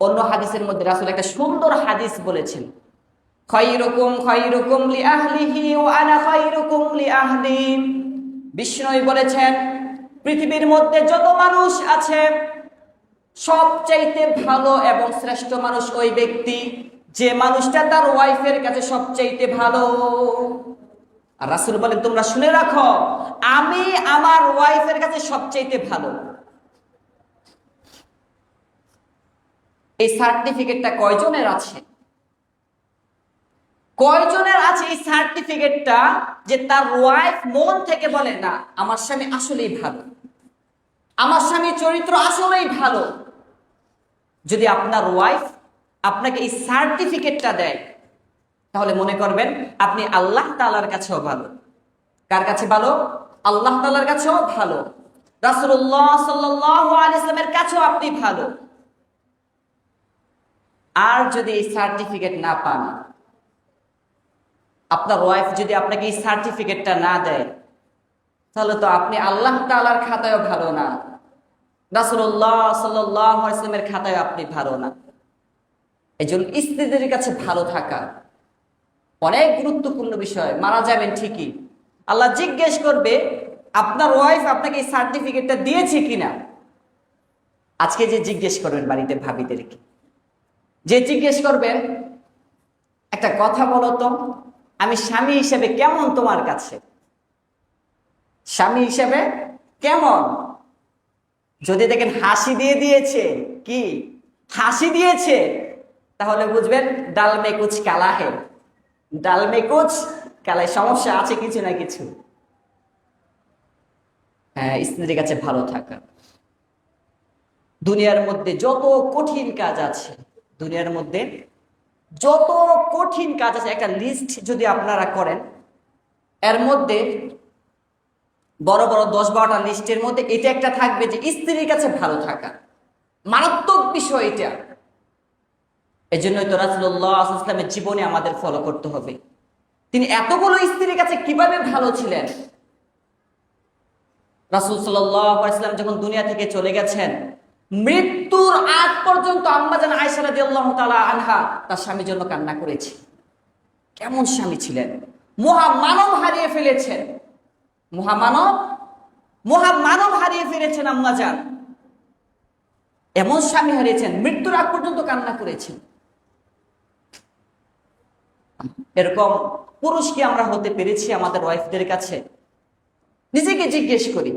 অন্য হাদিসের মধ্যে রাসূল একটা সুন্দর হাদিস বলেছেন, খায়রুকুম খায়রুকুম লিআহলিহি ওয়া আনা খায়রুকুম লিআহলি। বিষ্ণু বলেছেন, পৃথিবীর মধ্যে যত মানুষ আছে সবচাইতে ভালো এবং শ্রেষ্ঠ মানুষ ওই ব্যক্তি যে মানুষটা তার ওয়াইফের কাছে সবচাইতে ভালো। আর রাসূল বলেন, তোমরা শুনে রাখো, আমি আমার ওয়াইফের কাছে সবচাইতে ভালো। এই সার্টিফিকেটটা কয়জনের আছে? কয়জনের আছে এই সার্টিফিকেটটা যে তার ওয়াইফ মন থেকে বলে, না আমার স্বামী আসলেই ভালো, আমার স্বামী চরিত্র আসলেই ভালো। যদি আপনার ওয়াইফ আপনাকে এই সার্টিফিকেটটা দেয়, তাহলে মনে করবেন আপনি আল্লাহ তাআলার কাছেও ভালো। কার কাছে ভালো? আল্লাহ তাআলার কাছেও ভালো, রাসূলুল্লাহ সাল্লাল্লাহু আলাইহি ওয়াসাল্লামের কাছেও আপনি ভালো। আর যদি এই সার্টিফিকেট না পান, আপনার ওয়াইফ যদি আপনাকে এই সার্টিফিকেটটা না দেয়, তাহলে তো আপনি আল্লাহ তাআলার খাতায়ও ভালো না, রাসূলুল্লাহ সাল্লাল্লাহু আলাইহি ওয়াসাল্লামের খাতায়ও আপনি ভালো না। এজন্য স্ত্রীদের কাছে ভালো থাকা অনেক গুরুত্বপূর্ণ বিষয়। মারা যাবেন ঠিকই, আল্লাহ জিজ্ঞেস করবে আপনার ওয়াইফ আপনাকে এই সার্টিফিকেটটা দিয়েছে কিনা। আজকে যে জিজ্ঞেস করবেন বাড়িতে ভাবিদেরকে, যে জিজ্ঞেস করবেন, একটা কথা বলো তো, আমি স্বামী হিসেবে কেমন তোমার কাছে? স্বামী হিসেবে কেমন? যদি দেখেন হাসি দিয়ে দিয়েছে, কি হাসি দিয়েছে, তাহলে বুঝবেন ডাল মে কুছ কালা হে, ডাল মে কুছ কালা, সমস্যা আছে কিছু না কিছু। হ্যাঁ, স্ত্রীর কাছে ভালো থাকা। দুনিয়ার মধ্যে যত কঠিন কাজ আছে, দুনিয়ার মধ্যে যত কঠিন কাজ আছে, একটা লিস্ট যদি আপনারা করেন, এর মধ্যে বড় বড় 10-12টা লিস্টের মধ্যে এটা একটা থাকবে যে স্ত্রীর কাছে ভালো থাকা। মারাত্মক বিষয় এটা। এই জন্যই তো রাসূলুল্লাহ সাল্লাল্লাহু আলাইহি ওয়াসাল্লামের জীবনে আমাদের ফলো করতে হবে। তিনি এতগুলো স্ত্রীর কাছে কিভাবে ভালো ছিলেন। রাসূল সাল্লাল্লাহু আলাইহি ওয়াসাল্লাম যখন দুনিয়া থেকে চলে গেছেন, মৃত্যুর আগ পর্যন্ত আম্মা জান আয়েশা রাদিয়াল্লাহু তাআলা আনহা তার স্বামীর জন্য কান্না করেছে। কেমন স্বামী ছিলেন! মহামানব হারিয়ে ফেলেছেন, মহামানব হারিয়ে ফেলেছেন আম্মা জান। এমন স্বামী হারিয়েছেন, মৃত্যুর আগ পর্যন্ত কান্না করেছেন। এরকম পুরুষ কি আমরা হতে পেরেছি আমাদের ওয়াইফদের কাছে? নিজেকে জিজ্ঞেস করি।